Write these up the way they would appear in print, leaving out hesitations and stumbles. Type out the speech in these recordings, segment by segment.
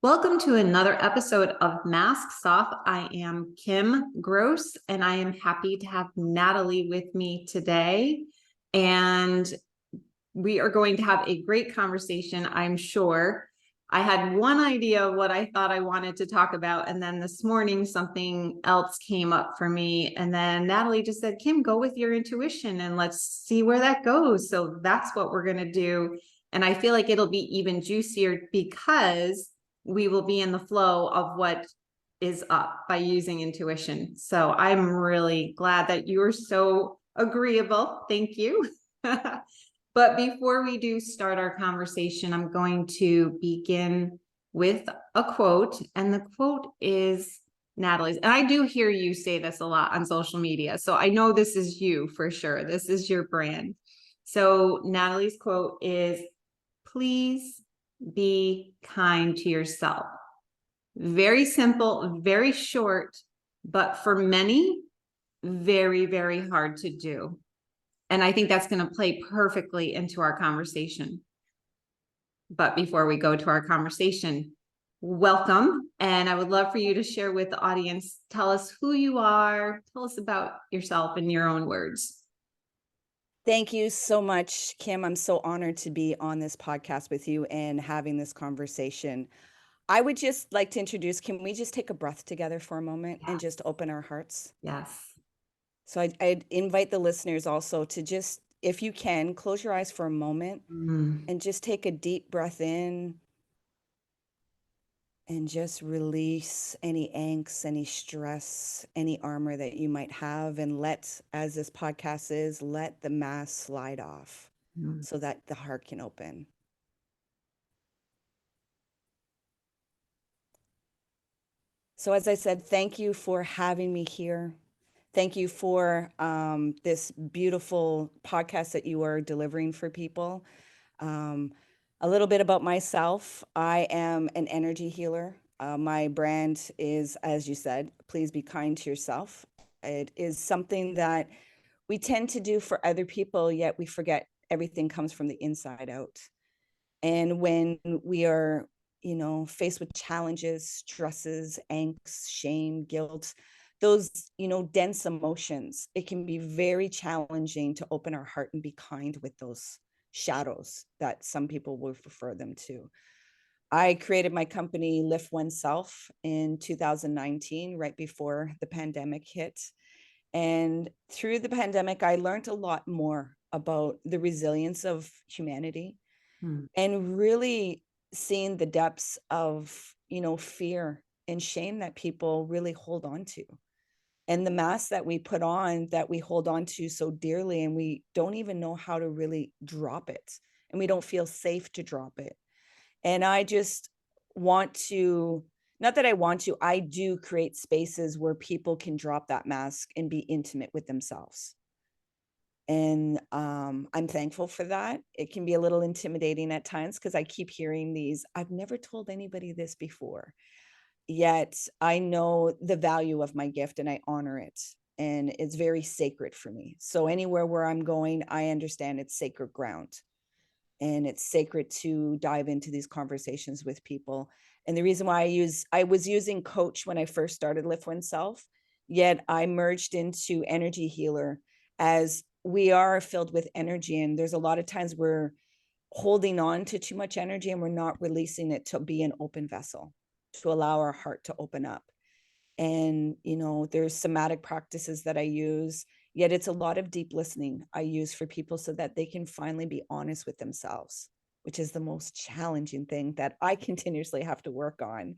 Welcome to another episode of Masks Off. I am Kim Gross, and I am happy to have Natalie with me today. And we are going to have a great conversation, I'm sure. I had one idea of what I thought I wanted to talk about, and then this morning something else came up for me. And then Natalie just said, Kim, go with your intuition and let's see where that goes. So that's what we're going to do. And I feel like it'll be even juicier because we will be in the flow of what is up by using intuition. So I'm really glad that you are so agreeable. Thank you. But before we do start our conversation, I'm going to begin with a quote. And the quote is Natalie's. And I do hear you say this a lot on social media. So I know this is you for sure. This is your brand. So Natalie's quote is, please be kind to yourself. Very simple, very short, but for many, very, very hard to do. And I think that's going to play perfectly into our conversation. But before we go to our conversation, welcome. And I would love for you to share with the audience, tell us who you are, tell us about yourself in your own words. Thank you so much, Kim. I'm so honored to be on this podcast with you and having this conversation. I would just like to introduce, can we just take a breath together for a moment and just open our hearts? Yes. So I'd invite the listeners also to just, if you can, close your eyes for a moment and just take a deep breath in and just release any angst, any stress, any armor that you might have, and let, as this podcast is, let the mask slide off so that the heart can open. So as I said, thank you for having me here. Thank you for this beautiful podcast that you are delivering for people. A little bit about myself. I am an energy healer. My brand is, as you said, please be kind to yourself. It is something that we tend to do for other people, yet we forget everything comes from the inside out. And when we are, faced with challenges, stresses, angst, shame, guilt, those, dense emotions, it can be very challenging to open our heart and be kind with those shadows that some people would refer them to. I created my company, Lift OneSelf, in 2019, right before the pandemic hit. And through the pandemic, I learned a lot more about the resilience of humanity and really seeing the depths of, fear and shame that people really hold on to. And the mask that we put on, that we hold on to so dearly, and we don't even know how to really drop it. And we don't feel safe to drop it. And I just want to, not that I want to, I do create spaces where people can drop that mask and be intimate with themselves. And I'm thankful for that. It can be a little intimidating at times because I keep hearing these, I've never told anybody this before. Yet I know the value of my gift and I honor it. And it's very sacred for me. So anywhere where I'm going, I understand it's sacred ground. And it's sacred to dive into these conversations with people. And the reason why I was using coach when I first started Lift OneSelf, yet I merged into energy healer, as we are filled with energy. And there's a lot of times we're holding on to too much energy and we're not releasing it to be an open vessel, to allow our heart to open up. And, there's somatic practices that I use, yet it's a lot of deep listening I use for people so that they can finally be honest with themselves, which is the most challenging thing that I continuously have to work on.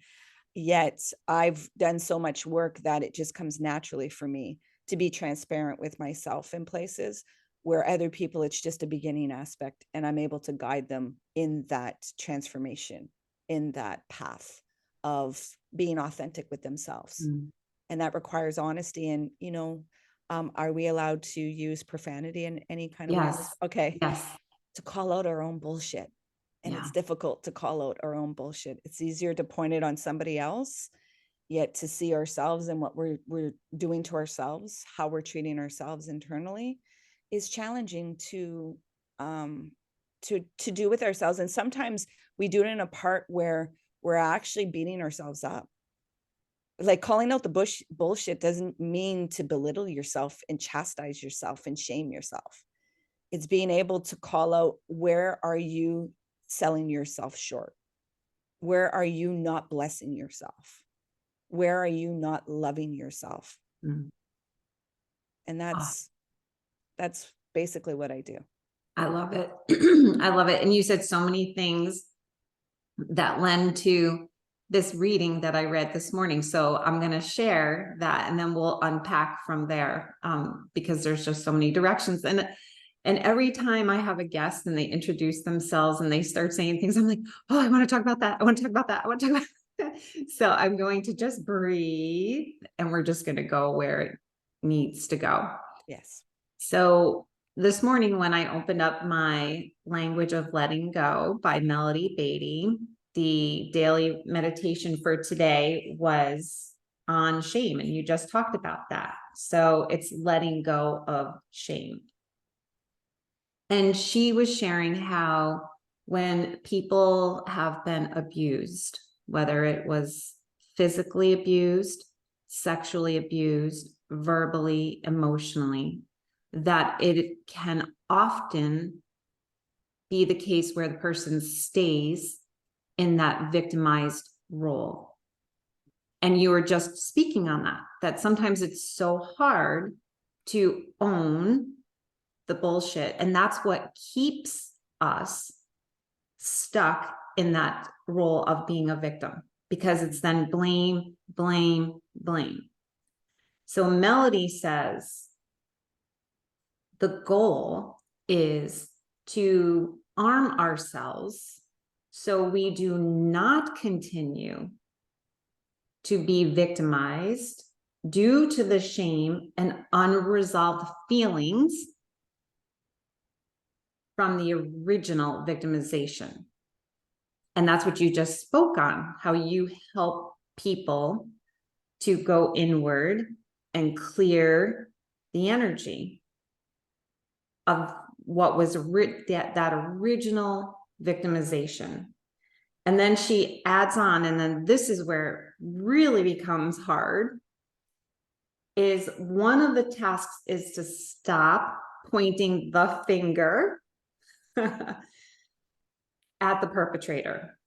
Yet I've done so much work that it just comes naturally for me to be transparent with myself in places where other people, it's just a beginning aspect, and I'm able to guide them in that transformation, in that path of being authentic with themselves. And that requires honesty. And, are we allowed to use profanity in any kind of way? Yes. Okay. Yes. To call out our own bullshit. And it's difficult to call out our own bullshit. It's easier to point it on somebody else, yet to see ourselves and what we're doing to ourselves, how we're treating ourselves internally, is challenging to do with ourselves. And sometimes we do it in a part where we're actually beating ourselves up. Like, calling out the bullshit doesn't mean to belittle yourself and chastise yourself and shame yourself. It's being able to call out, where are you selling yourself short? Where are you not blessing yourself? Where are you not loving yourself? Mm. And Oh, that's basically what I do. I love it. I love it. And you said so many things that lend to this reading that I read this morning. So I'm going to share that and then we'll unpack from there, because there's just so many directions. And every time I have a guest and they introduce themselves and they start saying things, I'm like, oh, I want to talk about that. I want to talk about that. I want to talk about that. So I'm going to just breathe and we're just going to go where it needs to go. Yes. So this morning, when I opened up my Language of Letting Go by Melody Beatty, the daily meditation for today was on shame. And you just talked about that. So it's letting go of shame. And she was sharing how when people have been abused, whether it was physically abused, sexually abused, verbally, emotionally, that it can often be the case where the person stays in that victimized role. And you were just speaking on that sometimes it's so hard to own the bullshit. And that's what keeps us stuck in that role of being a victim, because it's then blame, blame, blame. So Melody says the goal is to arm ourselves so we do not continue to be victimized due to the shame and unresolved feelings from the original victimization. And that's what you just spoke on, how you help people to go inward and clear the energy of what was that original victimization. And then she adds on, and then this is where it really becomes hard, is one of the tasks is to stop pointing the finger at the perpetrator,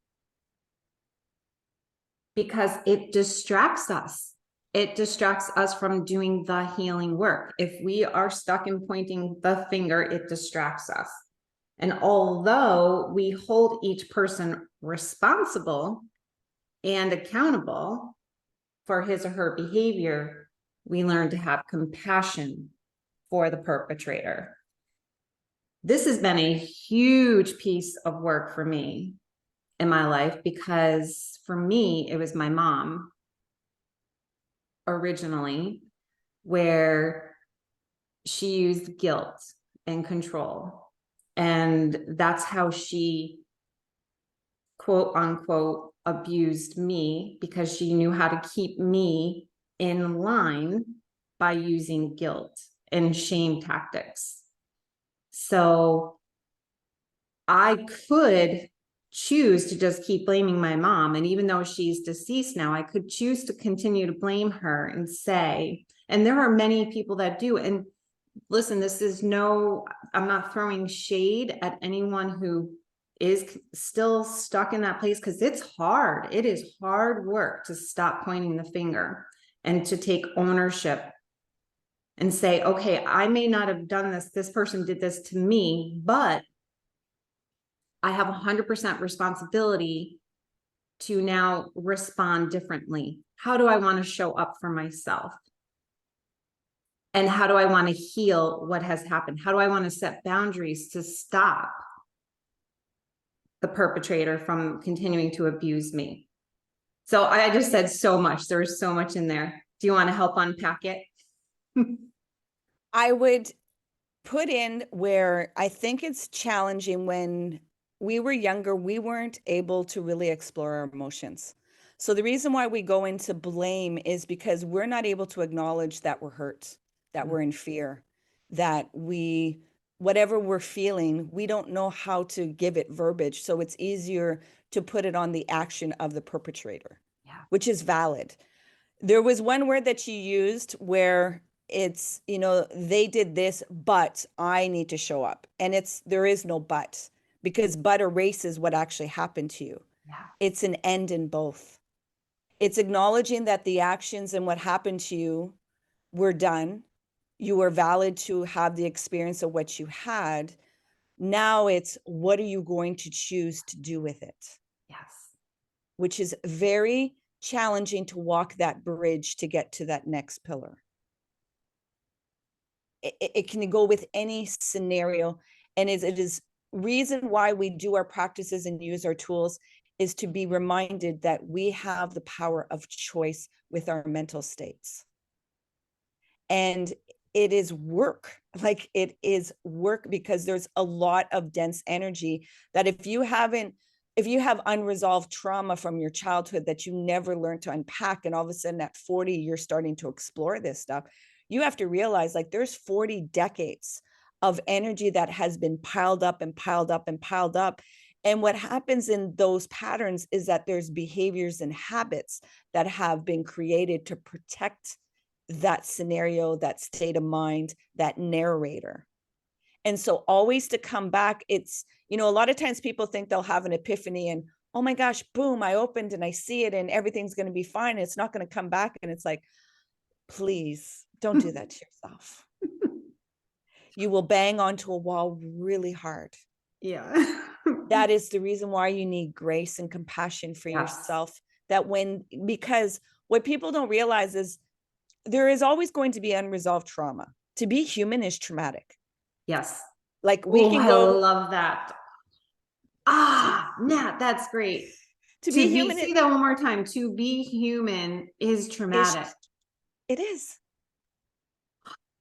because it distracts us. It distracts us from doing the healing work. If we are stuck in pointing the finger, it distracts us. And although we hold each person responsible and accountable for his or her behavior, we learn to have compassion for the perpetrator. This has been a huge piece of work for me in my life, because for me, it was my mom originally, where she used guilt and control. And that's how she, quote unquote, abused me, because she knew how to keep me in line by using guilt and shame tactics. So I could choose to just keep blaming my mom. And even though she's deceased now, I could choose to continue to blame her and say, and there are many people that do. And listen, this is I'm not throwing shade at anyone who is still stuck in that place, because it's hard. It is hard work to stop pointing the finger and to take ownership and say, okay, I may not have done this. This person did this to me, but I have 100% responsibility to now respond differently. How do I want to show up for myself? And how do I want to heal what has happened? How do I want to set boundaries to stop the perpetrator from continuing to abuse me? So I just said so much. There's so much in there. Do you want to help unpack it? I would put in where I think it's challenging. When we were younger, we weren't able to really explore our emotions. So the reason why we go into blame is because we're not able to acknowledge that we're hurt, that we're in fear, that we whatever we're feeling, we don't know how to give it verbiage. So it's easier to put it on the action of the perpetrator, Yeah. which is valid. There was one word that you used where it's, they did this, but I need to show up. And there is no but, because but erases what actually happened to you. Yeah. It's an end in both. It's acknowledging that the actions and what happened to you were done. You were valid to have the experience of what you had. Now it's, what are you going to choose to do with it? Yes. Which is very challenging to walk that bridge to get to that next pillar. It can go with any scenario. And it is reason why we do our practices and use our tools is to be reminded that we have the power of choice with our mental states. And it is work. Like, it is work, because there's a lot of dense energy that if you have unresolved trauma from your childhood that you never learned to unpack, and all of a sudden at 40 you're starting to explore this stuff, you have to realize, like, there's 40 decades of energy that has been piled up and piled up and piled up. And what happens in those patterns is that there's behaviors and habits that have been created to protect that scenario, that state of mind, that narrator. And so always to come back, it's, a lot of times people think they'll have an epiphany and, oh my gosh, boom, I opened and I see it and everything's going to be fine. It's not going to come back. And it's like, please don't do that to yourself. You will bang onto a wall really hard. Yeah. That is the reason why you need grace and compassion for yourself. Because what people don't realize is there is always going to be unresolved trauma. To be human is traumatic. Yes. Like, we can I go. love that. Nat, that's great. To be human. Say that one more time. To be human is traumatic. It is.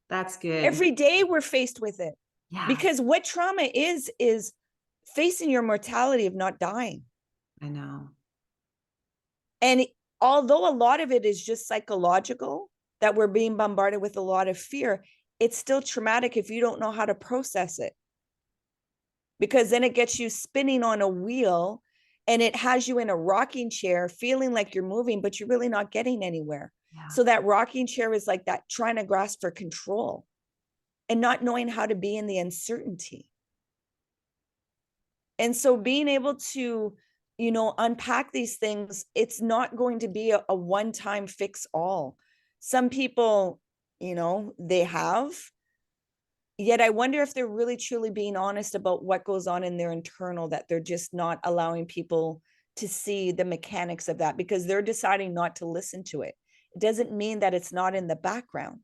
That's good. Every day we're faced with it. Yeah. Because what trauma is facing your mortality of not dying. I know. And although a lot of it is just psychological, that we're being bombarded with a lot of fear, it's still traumatic if you don't know how to process it. Because then it gets you spinning on a wheel and it has you in a rocking chair feeling like you're moving, but you're really not getting anywhere. Yeah. So that rocking chair is like that, trying to grasp for control and not knowing how to be in the uncertainty. And so being able to, unpack these things, it's not going to be a one-time fix all. Some people, they have. Yet I wonder if they're really truly being honest about what goes on in their internal, that they're just not allowing people to see the mechanics of that because they're deciding not to listen to it. It doesn't mean that it's not in the background.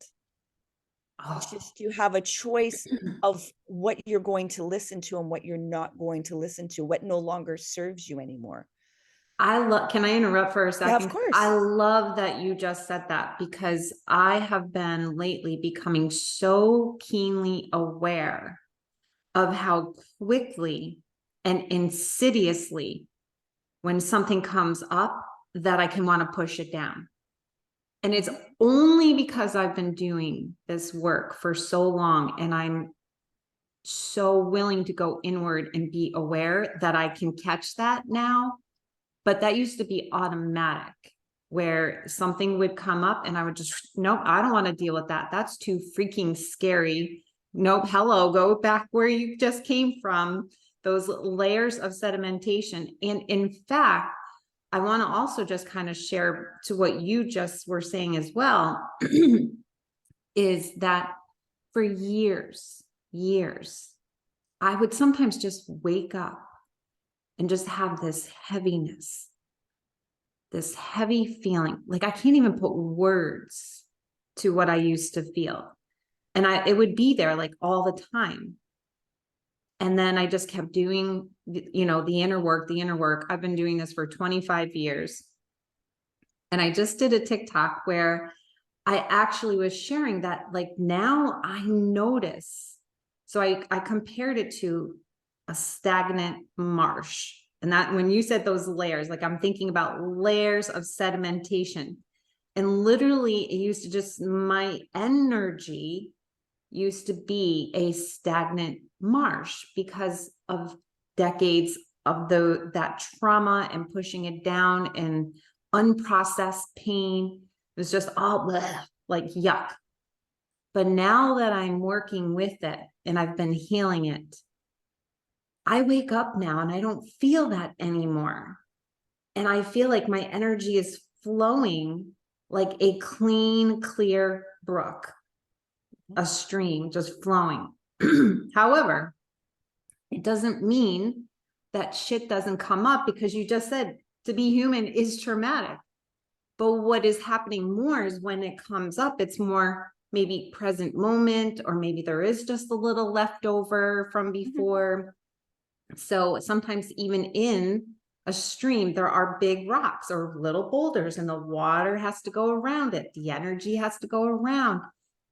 It's just you have a choice of what you're going to listen to and what you're not going to listen to, what no longer serves you anymore. Can I interrupt for a second? Yeah, of course. I love that you just said that, because I have been lately becoming so keenly aware of how quickly and insidiously, when something comes up, that I can want to push it down. And it's only because I've been doing this work for so long and I'm so willing to go inward and be aware that I can catch that now. But that used to be automatic, where something would come up and I would just, nope, I don't want to deal with that. That's too freaking scary. Nope, hello, go back where you just came from, those layers of sedimentation. And in fact, I want to also just kind of share to what you just were saying as well, is that for years, I would sometimes just wake up and just have this heaviness, this heavy feeling. Like I can't even put words to what I used to feel. And it would be there like all the time. And then I just kept doing, the inner work. I've been doing this for 25 years. And I just did a TikTok where I actually was sharing that, like, now I notice. So I compared it to a stagnant marsh. And that when you said those layers, like I'm thinking about layers of sedimentation. And literally it used to just, my energy used to be a stagnant marsh because of decades of that trauma and pushing it down and unprocessed pain. It was just all bleh, like yuck. But now that I'm working with it and I've been healing it, I wake up now and I don't feel that anymore. And I feel like my energy is flowing like a clean, clear brook, a stream just flowing. However, it doesn't mean that shit doesn't come up, because you just said to be human is traumatic. But what is happening more is when it comes up, it's more maybe present moment, or maybe there is just a little leftover from before. So sometimes even in a stream, there are big rocks or little boulders, and the water has to go around it. The energy has to go around.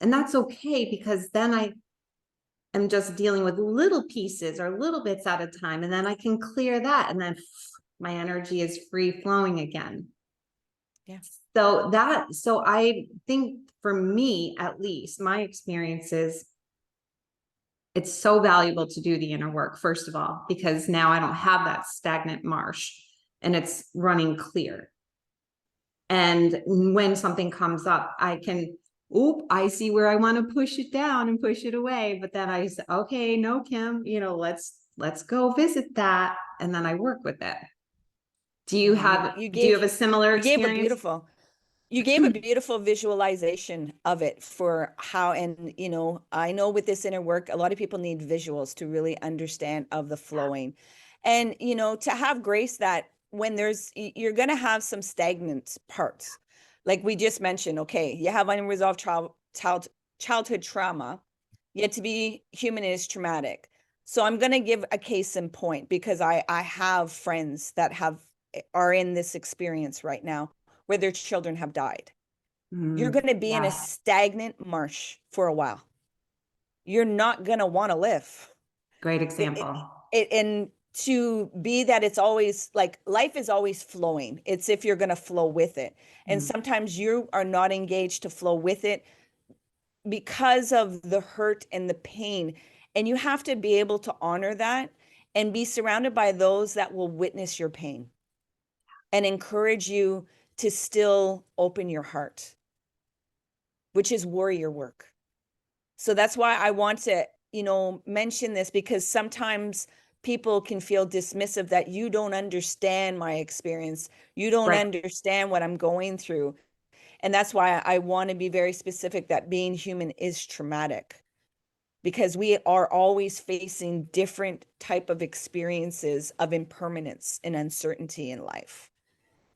And that's okay, because then I am just dealing with little pieces or little bits at a time. And then I can clear that. And then my energy is free flowing again. Yes. So I think for me, at least, my experience is it's so valuable to do the inner work, first of all, because now I don't have that stagnant marsh and it's running clear. And when something comes up, I can, I see where I want to push it down and push it away. But then I say, okay, no, Kim, let's go visit that. And then I work with it. Do you have a similar you gave a experience? beautiful visualization of it for how, and I know with this inner work, a lot of people need visuals to really understand of the flowing. And to have grace that when you're going to have some stagnant parts, like we just mentioned. Okay, you have unresolved childhood trauma, yet to be human is traumatic. So I'm going to give a case in point, because I have friends that are in this experience right now where their children have died. You're going to be in a stagnant marsh for a while. You're not going to want to live. Great example. And to be that, it's always like life is always flowing. It's if you're going to flow with it. And sometimes you are not engaged to flow with it because of the hurt and the pain. And you have to be able to honor that and be surrounded by those that will witness your pain and encourage you to still open your heart, which is warrior work. So that's why I want to, mention this, because sometimes people can feel dismissive that you don't understand my experience. You don't understand what I'm going through. And that's why I want to be very specific that being human is traumatic, because we are always facing different type of experiences of impermanence and uncertainty in life.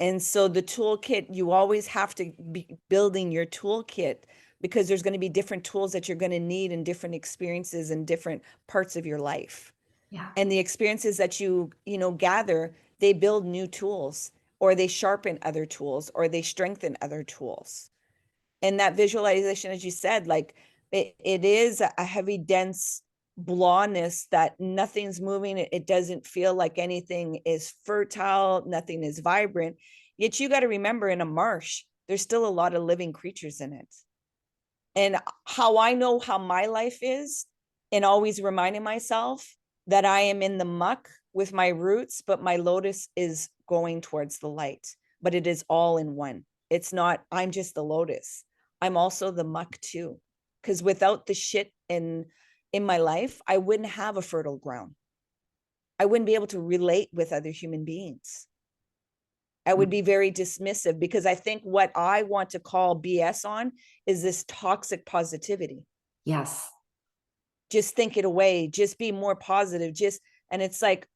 And so the toolkit, you always have to be building your toolkit, because there's going to be different tools that you're going to need in different experiences in different parts of your life. Yeah. And the experiences that you gather, they build new tools, or they sharpen other tools, or they strengthen other tools. And that visualization, as you said, like it is a heavy, dense blawness that nothing's moving. It doesn't feel like anything is fertile. Nothing is vibrant. Yet you got to remember, in a marsh, there's still a lot of living creatures in it. And how I know how my life is, and always reminding myself that I am in the muck with my roots, but my lotus is going towards the light. But it is all in one. It's not, I'm just the lotus. I'm also the muck too. Because without the shit in my life, I wouldn't have a fertile ground. I wouldn't be able to relate with other human beings. I would be very dismissive, because I think what I want to call BS on is this toxic positivity. Yes. Just think it away. Just be more positive. And it's like,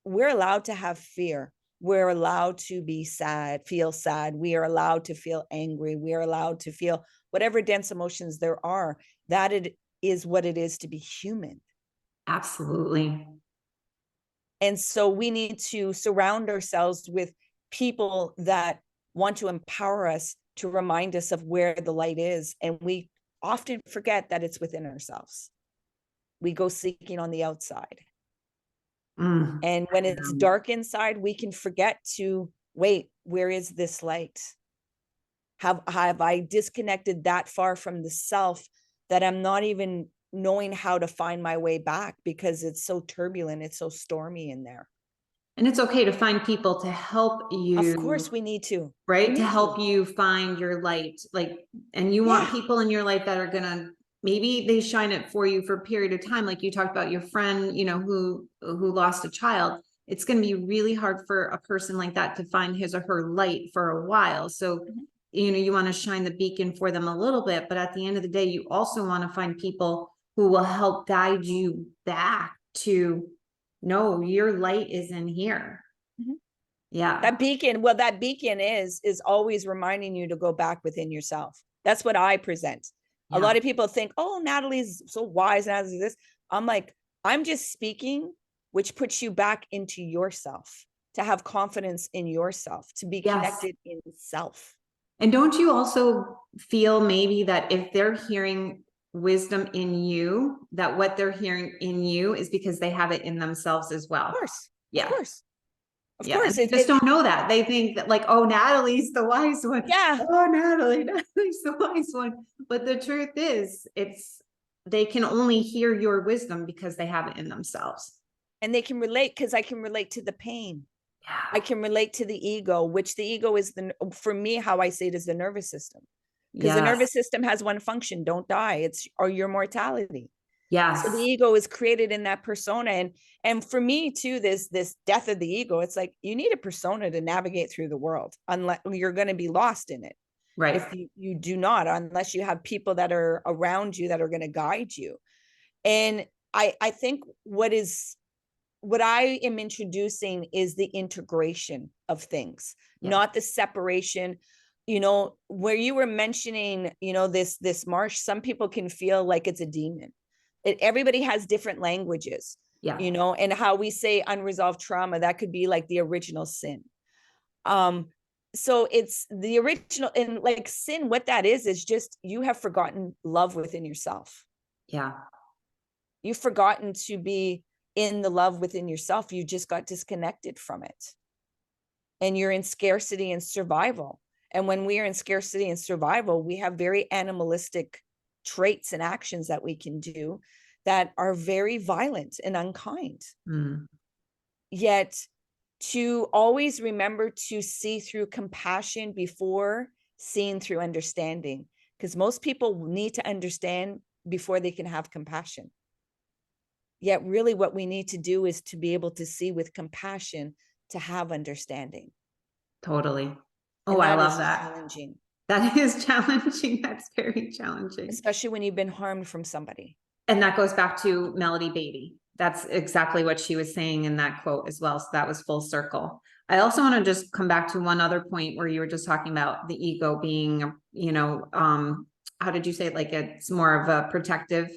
we're allowed to have fear. We're allowed to be sad, feel sad. We are allowed to feel angry. We are allowed to feel whatever dense emotions there are. That it is what it is to be human. Absolutely. And so we need to surround ourselves with people that want to empower us, to remind us of where the light is. And we often forget that it's within ourselves. We go seeking on the outside. And when it's dark inside, we can forget to wait, where is this light? Have I disconnected that far from the self that I'm not even knowing how to find my way back because it's so turbulent, it's so stormy in there. And it's okay to find people to help you. Of course we need to. Right? To help you find your light. Like, and you want people in your life that are gonna, maybe they shine it for you for a period of time. Like you talked about your friend, you know, who lost a child. It's going to be really hard for a person like that to find his or her light for a while. So, you know, you want to shine the beacon for them a little bit, but at the end of the day, you also want to find people who will help guide you back to, no, your light is in here. Yeah. That beacon, well, that beacon is always reminding you to go back within yourself. That's what I present. A lot of people think, oh, Natalie's so wise, Natalie's this. I'm like, I'm just speaking, which puts you back into yourself, to have confidence in yourself, to be connected in self. And don't you also feel maybe that if they're hearing wisdom in you, that what they're hearing in you is because they have it in themselves as well? Of course. Yeah. Of course. Of course. They just don't know that. They think that like, oh, Natalie's the wise one. Yeah. Oh, Natalie's the wise one. But the truth is, they can only hear your wisdom because they have it in themselves. And they can relate, because I can relate to the pain. Yeah. I can relate to the ego, which the ego is for me, how I see it is the nervous system. Because the nervous system has one function: don't die. Or your mortality. Yes. So the ego is created in that persona. And for me too, this death of the ego, it's like you need a persona to navigate through the world, unless you're going to be lost in it. Right. If you do not, unless you have people that are around you that are going to guide you. And I think what I am introducing is the integration of things, not the separation. You know, where you were mentioning, you know, this marsh, some people can feel like it's a demon. Everybody has different languages, you know, and how we say unresolved trauma, that could be like the original sin. So it's the original, and like sin, what that is just, you have forgotten love within yourself. Yeah. You've forgotten to be in the love within yourself. You just got disconnected from it. And you're in scarcity and survival. And when we are in scarcity and survival, we have very animalistic traits and actions that we can do that are very violent and unkind. Yet to always remember to see through compassion before seeing through understanding, because most people need to understand before they can have compassion. Yet really what we need to do is to be able to see with compassion to have understanding. Totally. Oh, I love that. Challenging. That is challenging. That's very challenging. Especially when you've been harmed from somebody. And that goes back to Melody Beatty. That's exactly what she was saying in that quote as well. So that was full circle. I also want to just come back to one other point where you were just talking about the ego being, you know, how did you say it? Like it's more of a protective.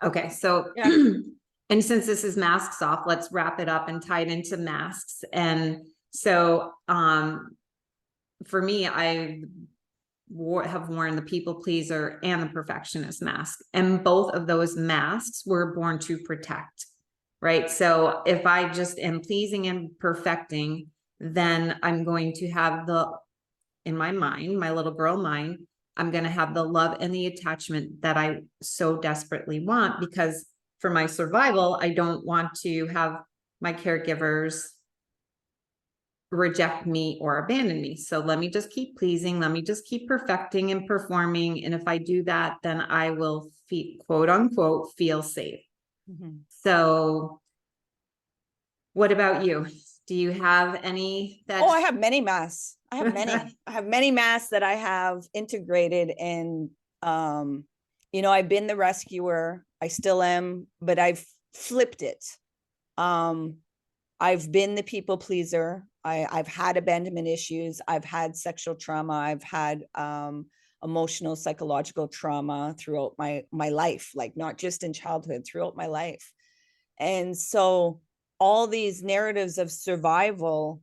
Okay. So, and since this is masks off, let's wrap it up and tie it into masks. And so, for me, I have worn the people pleaser and the perfectionist mask, and both of those masks were born to protect, right? So if I just am pleasing and perfecting, then I'm going to have in my mind, my little girl mind, I'm going to have the love and the attachment that I so desperately want, because for my survival, I don't want to have my caregivers reject me or abandon me. So let me just keep pleasing. Let me just keep perfecting and performing. And if I do that, then I will quote unquote, feel safe. So what about you? Do you have any that? Oh, I have many masks. I have many. I have many masks that I have integrated. And, you know, I've been the rescuer. I still am, but I've flipped it. I've been the people pleaser. I've had abandonment issues. I've had sexual trauma. I've had emotional, psychological trauma throughout my life, like not just in childhood, throughout my life. And so all these narratives of survival,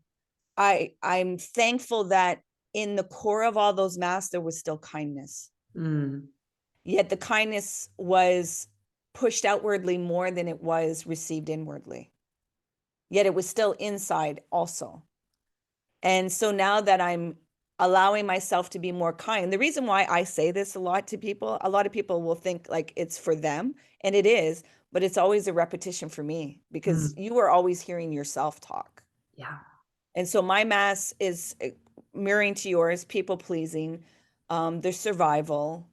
I'm thankful that in the core of all those masks, there was still kindness. Yet the kindness was pushed outwardly more than it was received inwardly. Yet it was still inside also. And so now that I'm allowing myself to be more kind. The reason why I say this a lot to people, a lot of people will think like it's for them, and it is, but it's always a repetition for me because Mm, you are always hearing yourself talk. yeah. And so my mass is mirroring to yours, people pleasing, the survival,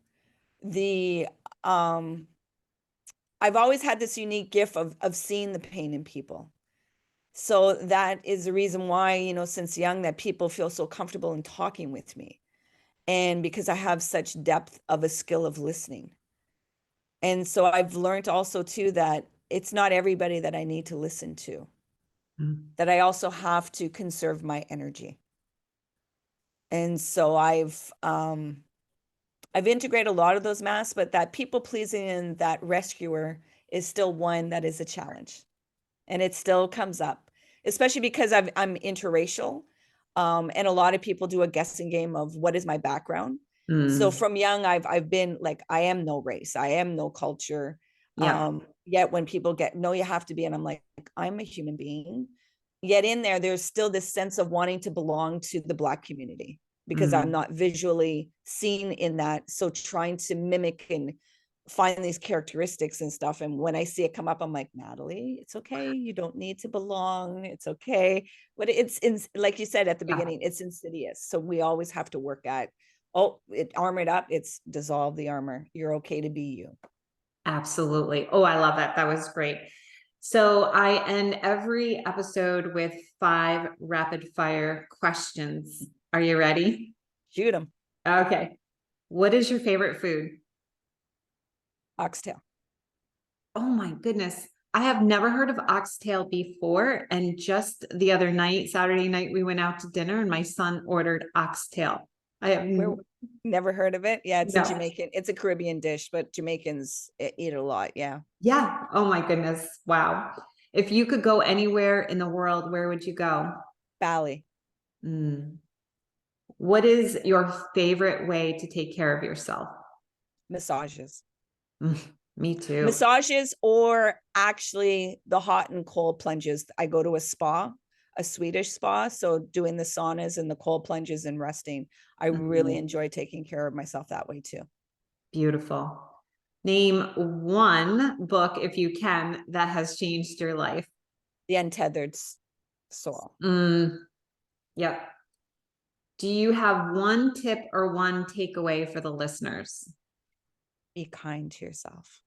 the I've always had this unique gift of seeing the pain in people. So that is the reason why, since young, that people feel so comfortable in talking with me. And because I have such depth of a skill of listening. And so I've learned also too that it's not everybody that I need to listen to, Mm, that I also have to conserve my energy. And so I've integrated a lot of those masks, but that people pleasing and that rescuer is still one that is a challenge. And it still comes up, especially because I'm interracial. And a lot of people do a guessing game of what is my background. So mm, from young, I've been like, I am no race, I am no culture. yeah. Yet when people get, no, you have to be, and I'm like, I'm a human being. Yet in there's still this sense of wanting to belong to the Black community because I'm Mm, not visually seen in that. So trying to mimic and find these characteristics and stuff. And when I see it come up, I'm like, Natalie, it's okay. You don't need to belong. It's okay. But like you said at the yeah. beginning, it's insidious. So we always have to work at, oh, it armored up. It's dissolve the armor. You're okay to be you. Absolutely. Oh, I love that. That was great. So I end every episode with 5 rapid fire questions. Are you ready? Shoot them. Okay. What is your favorite food? Oxtail. Oh my goodness. I have never heard of oxtail before. And just the other night, Saturday night, we went out to dinner and my son ordered oxtail. I have Where never heard of it. Yeah, it's a no. Jamaican, it's a Caribbean dish, but Jamaicans eat it a lot. Yeah. Yeah. Oh my goodness. Wow. If you could go anywhere in the world, where would you go? Bali. Mm. What is your favorite way to take care of yourself? Massages. Mm, me too. Massages, or actually the hot and cold plunges. I go to a spa, a Swedish spa. So doing the saunas and the cold plunges and resting. I really Mhm. enjoy taking care of myself that way too. Beautiful. Name one book, if you can, that has changed your life. The Untethered Soul. Mm, yep. Do you have one tip or one takeaway for the listeners? Be kind to yourself.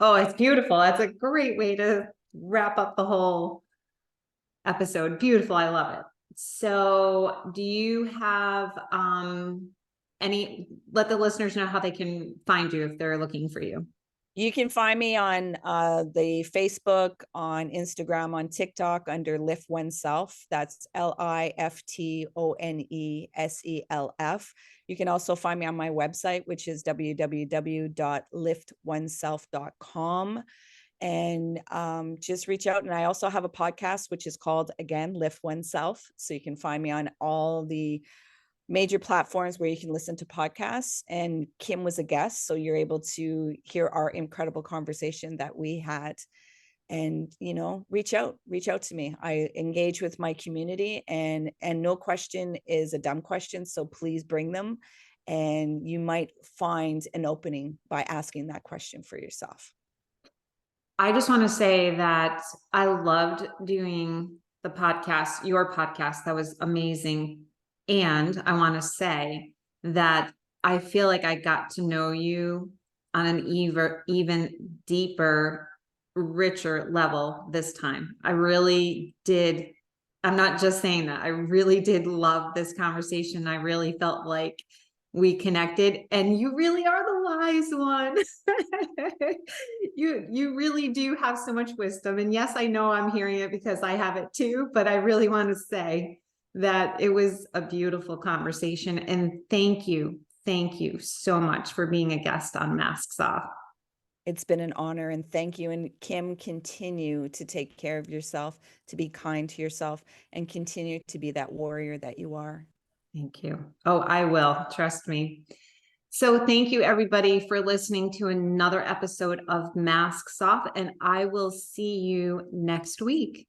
Oh, it's beautiful. That's a great way to wrap up the whole episode. Beautiful. I love it. So, do you have any let the listeners know how they can find you if they're looking for you? You can find me on the Facebook, on Instagram, on TikTok under Lift OneSelf. That's LIFTONESELF. You can also find me on my website, which is www.liftoneself.com. And just reach out. And I also have a podcast, which is called, again, Lift OneSelf. So you can find me on all the major platforms where you can listen to podcasts. And Kim was a guest, so you're able to hear our incredible conversation that we had. And reach out to me. I engage with my community, and no question is a dumb question, so please bring them, and you might find an opening by asking that question for yourself. I just want to say that I loved doing the podcast, your podcast. That was amazing. And I want to say that I feel like I got to know you on an even deeper, richer level this time. I really did. I'm not just saying that. I really did love this conversation. I really felt like we connected, and you really are the wise one. You really do have so much wisdom. And yes, I know I'm hearing it because I have it too, but I really want to say that it was a beautiful conversation. And thank you. Thank you so much for being a guest on Masks Off. It's been an honor, and thank you. And Kim, continue to take care of yourself, to be kind to yourself, and continue to be that warrior that you are. Thank you. Oh, I will. Trust me. So thank you everybody for listening to another episode of Masks Off, and I will see you next week.